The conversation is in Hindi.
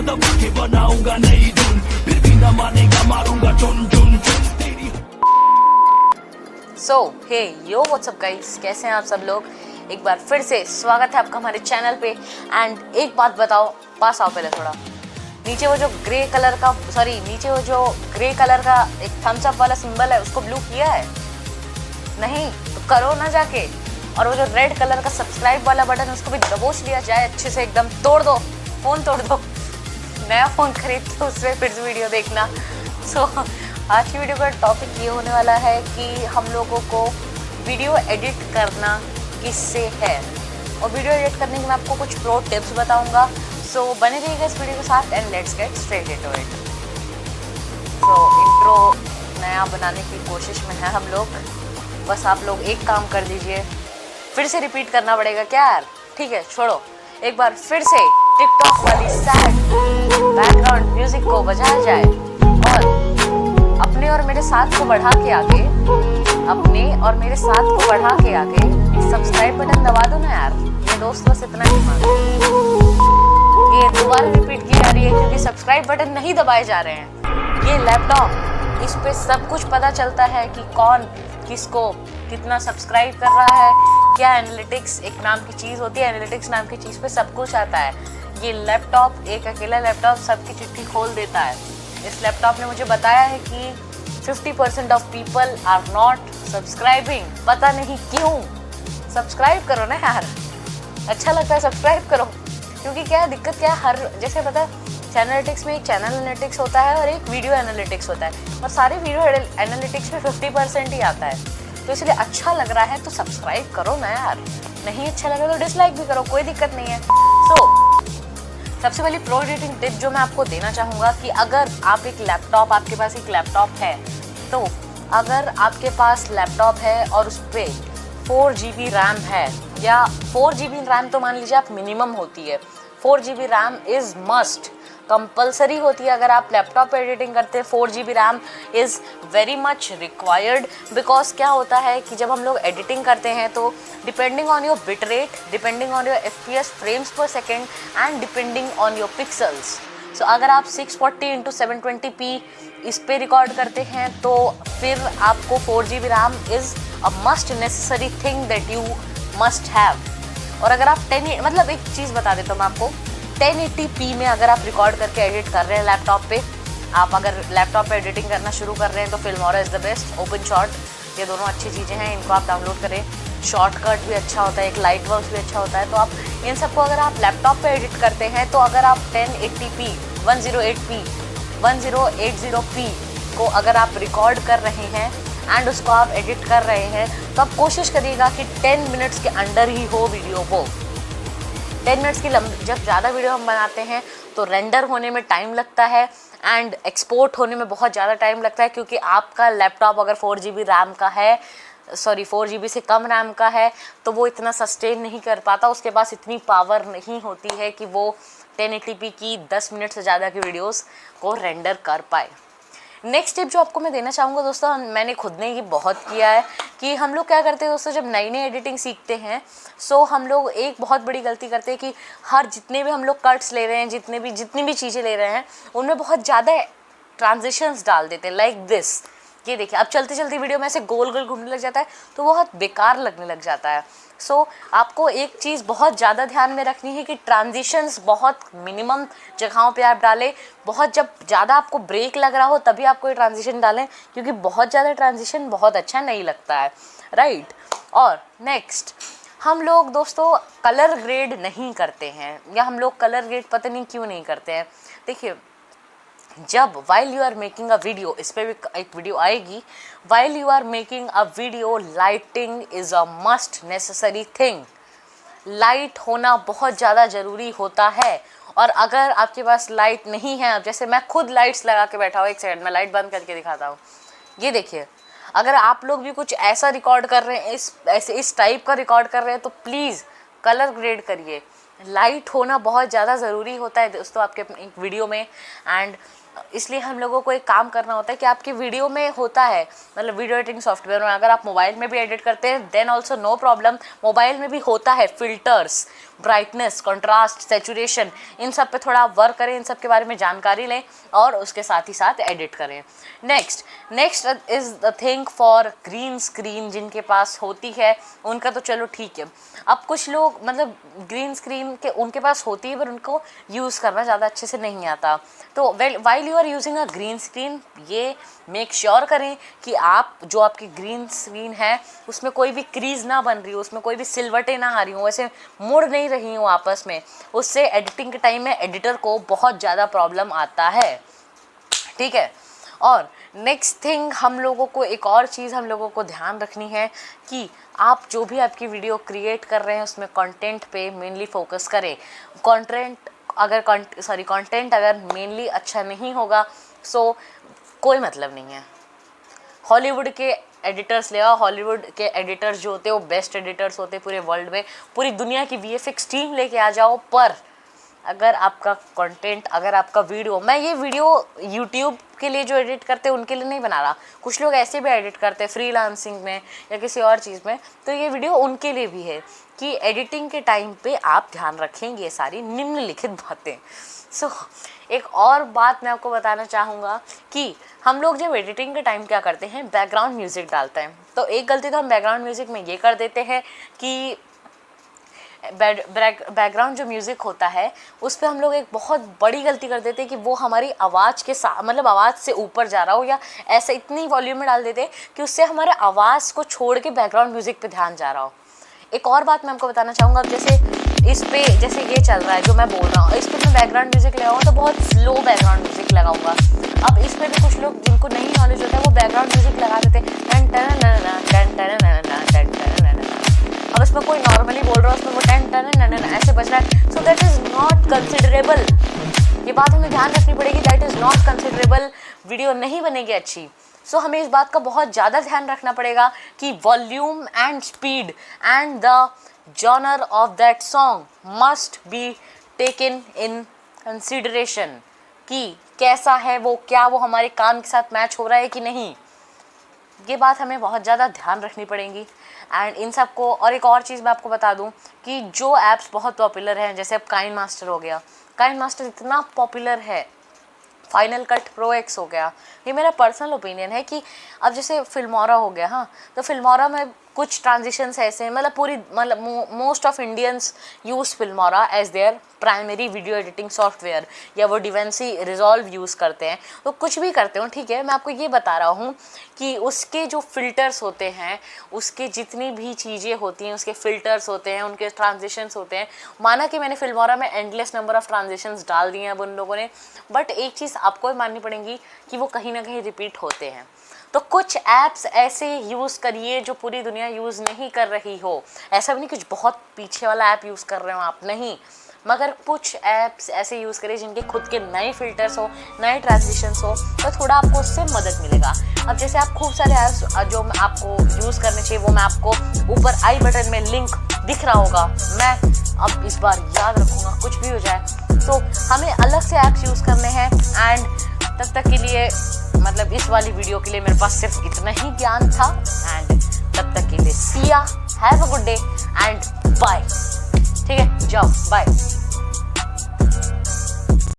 दबा के बनाऊंगा नई धुन, फिर भी न मानेगा मारूंगा चुन चुन चुन तेरी। सो हे यो व्हाट्सअप गाइस, कैसे हैं आप सब लोग। एक बार फिर से स्वागत है आपका हमारे चैनल पे। एंड एक बात बताओ, पास आओ पहले थोड़ा। नीचे वो जो ग्रे कलर का एक थम्स अप वाला सिंबल है उसको ब्लू किया है? नहीं तो करो ना जाके। और वो जो रेड कलर का सब्सक्राइब वाला बटन उसको भी दबोच लिया जाए अच्छे से, एकदम तोड़ दो, फ़ोन तोड़ दो, नया फ़ोन खरीद के उसमें फिर से वीडियो देखना। सो आज की वीडियो का टॉपिक ये होने वाला है कि हम लोगों को वीडियो एडिट करना किससे है, और वीडियो एडिट करने के मैं आपको कुछ प्रो टिप्स बताऊंगा। सो बने रहिएगा इस वीडियो के साथ and let's get straight into it. So intro नया बनाने की कोशिश में है हम लोग। बस आप लोग एक काम कर दीजिए, फिर से रिपीट करना पड़ेगा क्या यार? ठीक है छोड़ो, एक बार फिर से टिकटॉक वाली सैड बैकग्राउंड म्यूजिक को बजाया जाए और अपने और मेरे साथ को बढ़ा के आगे सब्सक्राइब बटन दबा दो ना यार। ये दोस्त बस इतना ही मांगो। ये दोबारा रिपीट की जा रही है क्योंकि सब्सक्राइब बटन नहीं दबाए जा रहे हैं। ये लैपटॉप, इस पे सब कुछ पता चलता है कि कौन किसको कितना सब्सक्राइब कर रहा है, क्या एनालिटिक्स एक नाम की चीज़ होती है, एनालिटिक्स नाम की चीज़ पे सब कुछ आता है। ये लैपटॉप, एक अकेला लैपटॉप सबकी चिट्ठी खोल देता है। इस लैपटॉप ने मुझे बताया है कि 50% of people are not subscribing. पता नहीं क्यों। सब्सक्राइब करो ना यार, अच्छा लगता है सब्सक्राइब करो। क्योंकि क्या है दिक्कत, क्या है, हर जैसे पता है चैनल एनालिटिक्स में एक चैनल एनालिटिक्स होता है और एक वीडियो एनालिटिक्स होता है, और सारे वीडियो एनालिटिक्स में 50% ही आता है। तो इसलिए अच्छा लग रहा है तो सब्सक्राइब करो ना यार, नहीं अच्छा लगा तो डिसलाइक भी करो, कोई दिक्कत नहीं है। सबसे पहली प्रो एडिटिंग टिप जो मैं आपको देना चाहूँगा कि अगर आपके पास एक लैपटॉप है, तो अगर आपके पास लैपटॉप है और उस पर 4 GB रैम है, या 4 GB रैम तो मान लीजिए आप मिनिमम होती है, 4 GB RAM is must, compulsory होती है। अगर आप लैपटॉप पे एडिटिंग करते हैं 4 GB RAM is very much required. Because क्या होता है कि जब हम लोग एडिटिंग करते हैं तो depending on your bit rate, depending on your FPS frames per second and depending on your pixels. So अगर आप 640x720p इस पे रिकॉर्ड करते हैं तो फिर आपको 4 GB RAM is a must necessary thing that you must have. और अगर आप मतलब एक चीज़ बता देता हूँ मैं आपको, 1080p में अगर आप रिकॉर्ड करके एडिट कर रहे हैं लैपटॉप पे, आप अगर लैपटॉप पे एडिटिंग करना शुरू कर रहे हैं तो Filmora is the best, open shot, ये दोनों अच्छी चीज़ें हैं, इनको आप डाउनलोड करें। शॉर्टकट भी अच्छा होता है, एक लाइट वर्क भी अच्छा होता है। तो आप इन सबको अगर आप लैपटॉप पे एडिट करते हैं तो अगर आप 1080p 1080p को अगर आप रिकॉर्ड कर रहे हैं एंड उसको आप एडिट कर रहे हैं तो आप कोशिश करिएगा कि 10 मिनट्स के अंडर ही हो वीडियो वो। 10 मिनट्स की जब ज़्यादा वीडियो हम बनाते हैं तो रेंडर होने में टाइम लगता है एंड एक्सपोर्ट होने में बहुत ज़्यादा टाइम लगता है, क्योंकि आपका लैपटॉप अगर 4 GB रैम का है, 4 GB से कम रैम का है, तो वो इतना सस्टेन नहीं कर पाता, उसके पास इतनी पावर नहीं होती है कि वो 1080p की 10 मिनट से ज़्यादा की वीडियोस को रेंडर कर पाए। नेक्स्ट टिप जो आपको मैं देना चाहूँगा दोस्तों, मैंने खुद ने ये बहुत किया है कि हम लोग क्या करते हैं दोस्तों, जब नई नई एडिटिंग सीखते हैं सो हम लोग एक बहुत बड़ी गलती करते हैं कि जितने भी हम लोग कट्स ले रहे हैं, जितनी भी चीज़ें ले रहे हैं, उनमें बहुत ज़्यादा ट्रांजिशंस डाल देते हैं, लाइक दिस। ये देखिए, अब चलती चलती वीडियो में ऐसे गोल गोल घूमने लग जाता है तो बहुत बेकार लगने लग जाता है। सो आपको एक चीज़ बहुत ज़्यादा ध्यान में रखनी है कि ट्रांजिशंस बहुत मिनिमम जगहों पे आप डालें। बहुत जब ज़्यादा आपको ब्रेक लग रहा हो तभी आप कोई ट्रांजिशन डालें, क्योंकि बहुत ज़्यादा ट्रांजिशन बहुत अच्छा नहीं लगता है, राइट। और नेक्स्ट, हम लोग दोस्तों कलर ग्रेड नहीं करते हैं, या हम लोग कलर ग्रेड पता नहीं क्यों नहीं करते हैं। देखिए, जब while you are making a video, इस पर भी एक वीडियो आएगी, while you are making a video lighting is a must necessary thing. Light होना बहुत ज़्यादा ज़रूरी होता है, और अगर आपके पास लाइट नहीं है, अब जैसे मैं खुद लाइट्स लगा के बैठा हूँ, एक सेकंड मैं लाइट बंद करके दिखाता हूँ। ये देखिए, अगर आप लोग भी कुछ ऐसा रिकॉर्ड कर रहे हैं, इस टाइप का रिकॉर्ड कर रहे हैं तो प्लीज़ कलर ग्रेड करिए, लाइट होना बहुत ज़्यादा ज़रूरी होता है दोस्तों आपके एक वीडियो में। एंड इसलिए हम लोगों को एक काम करना होता है कि आपकी वीडियो में होता है, मतलब वीडियो एडिटिंग सॉफ्टवेयर में अगर आप मोबाइल में भी एडिट करते हैं then also no problem, mobile में भी होता है फिल्टर्स, ब्राइटनेस, कंट्रास्ट, सैचुरेशन, इन सब पे थोड़ा आप वर्क करें, इन सब के बारे में जानकारी लें और उसके साथ ही साथ एडिट करें। Next is the thing for green screen, जिनके पास होती है उनका तो चलो ठीक है। अब कुछ लोग मतलब ग्रीन स्क्रीन के उनके पास होती है पर उनको यूज़ करना ज़्यादा अच्छे से नहीं आता, तो while you are using a green screen ये मेक श्योर करें कि आप जो आपकी ग्रीन स्क्रीन है उसमें कोई भी क्रीज ना बन रही हो, उसमें कोई भी सिलवटें ना आ रही हो, वैसे मुड़ नहीं रही हो आपस में, उससे एडिटिंग के टाइम में एडिटर को बहुत ज़्यादा प्रॉब्लम आता है, ठीक है। और नेक्स्ट थिंग हम लोगों को एक और चीज़ हम लोगों को ध्यान रखनी है कि आप जो भी आपकी वीडियो क्रिएट कर रहे हैं उसमें कंटेंट पे मेनली फोकस करें। कंटेंट अगर मेनली अच्छा नहीं होगा सो कोई मतलब नहीं है। हॉलीवुड के एडिटर्स ले आओ, हॉलीवुड के एडिटर्स जो होते हैं वो बेस्ट एडिटर्स होते हैं पूरे वर्ल्ड में, पूरी दुनिया की VFX टीम लेके आ जाओ, पर अगर आपका कंटेंट, अगर आपका वीडियो, मैं ये वीडियो यूट्यूब के लिए जो एडिट करते हैं उनके लिए नहीं बना रहा, कुछ लोग ऐसे भी एडिट करते हैं फ्रीलांसिंग में या किसी और चीज़ में, तो ये वीडियो उनके लिए भी है कि एडिटिंग के टाइम पे आप ध्यान रखेंगे ये सारी निम्नलिखित बातें। सो एक और बात मैं आपको बताना चाहूँगा कि हम लोग जब एडिटिंग के टाइम क्या करते हैं, बैकग्राउंड म्यूज़िक डालते हैं, तो एक गलती तो हम बैकग्राउंड म्यूज़िक में ये कर देते हैं कि बैकग्राउंड जो म्यूज़िक होता है उस पर हम लोग एक बहुत बड़ी गलती कर देते हैं कि वो हमारी आवाज़ के साथ, मतलब आवाज़ से ऊपर जा रहा हो या ऐसे इतनी वॉल्यूम में डाल देते हैं कि उससे हमारे आवाज़ को छोड़ के बैकग्राउंड म्यूज़िक पे ध्यान जा रहा हो। एक और बात मैं आपको बताना चाहूँगा, अब जैसे इस पे जैसे ये चल रहा है जो मैं बोल रहा हूँ, इस पर मैं बैकग्राउंड म्यूज़िक लगाऊँगा तो बहुत स्लो बैकग्राउंड म्यूज़िक लगाऊंगा। अब इस पर भी कुछ लोग जिनको नहीं नॉलेज होता है वो बैकग्राउंड म्यूज़िक लगा देते हैं, अब इसमें कोई नॉर्मली बोल रहा है उसमें वो ऐसे बज रहा है, so that is not considerable. ये बात हमें ध्यान रखनी पड़ेगी, that is not considerable, video नहीं बनेगी अच्छी। सो हमें इस बात का बहुत ज़्यादा ध्यान रखना पड़ेगा कि volume and speed and the genre of that song must be taken in consideration, कि कैसा है वो, क्या वो हमारे काम के साथ मैच हो रहा है कि नहीं, ये बात हमें बहुत ज़्यादा ध्यान रखनी पड़ेगी। एंड इन सब को, और एक और चीज़ मैं आपको बता दूं कि जो ऐप्स बहुत पॉपुलर हैं, जैसे अब काइनमास्टर हो गया, काइनमास्टर इतना पॉपुलर है, फाइनल कट प्रो एक्स हो गया, ये मेरा पर्सनल ओपिनियन है कि अब जैसे फिल्मोरा हो गया, हाँ, तो फिल्मोरा में कुछ ट्रांजिशंस ऐसे हैं, मतलब most of Indians use Filmora as their primary video editing software, या वो डिवेंसी रिजॉल्व यूज़ करते हैं, तो कुछ भी करते हो ठीक है। मैं आपको ये बता रहा हूँ कि उसके जो फ़िल्टर्स होते हैं, उसके जितनी भी चीज़ें होती हैं, उसके फ़िल्टर्स होते हैं, उनके ट्रांजिशंस होते हैं, माना कि मैंने फिल्मोरा में एंडलेस नंबर ऑफ़ ट्रांजिशंस डाल दिए हैं अब उन लोगों ने, बट एक चीज़ आपको भी माननी पड़ेगी कि वो कहीं ना कहीं रिपीट होते हैं। तो कुछ ऐप्स ऐसे यूज़ करिए जो पूरी दुनिया यूज़ नहीं कर रही हो, ऐसा भी नहीं कुछ बहुत पीछे वाला ऐप यूज़ कर रहे हो आप, नहीं, मगर कुछ ऐप्स ऐसे यूज़ करिए जिनके खुद के नए फिल्टर्स हो, नए ट्रांजिशंस हो, तो थोड़ा आपको उससे मदद मिलेगा। अब जैसे आप खूब सारे ऐप्स जो आपको यूज़ करने चाहिए वो मैं आपको ऊपर आई बटन में लिंक दिख रहा होगा, मैं अब इस बार याद रखूँगा, कुछ भी हो जाए तो हमें अलग से ऐप्स यूज़ करने हैं। एंड तब तक के लिए, मतलब इस वाली वीडियो के लिए मेरे पास सिर्फ इतना ही ज्ञान था, एंड तब तक के लिए see ya, have a good day and bye, ठीक है, जाओ बाय।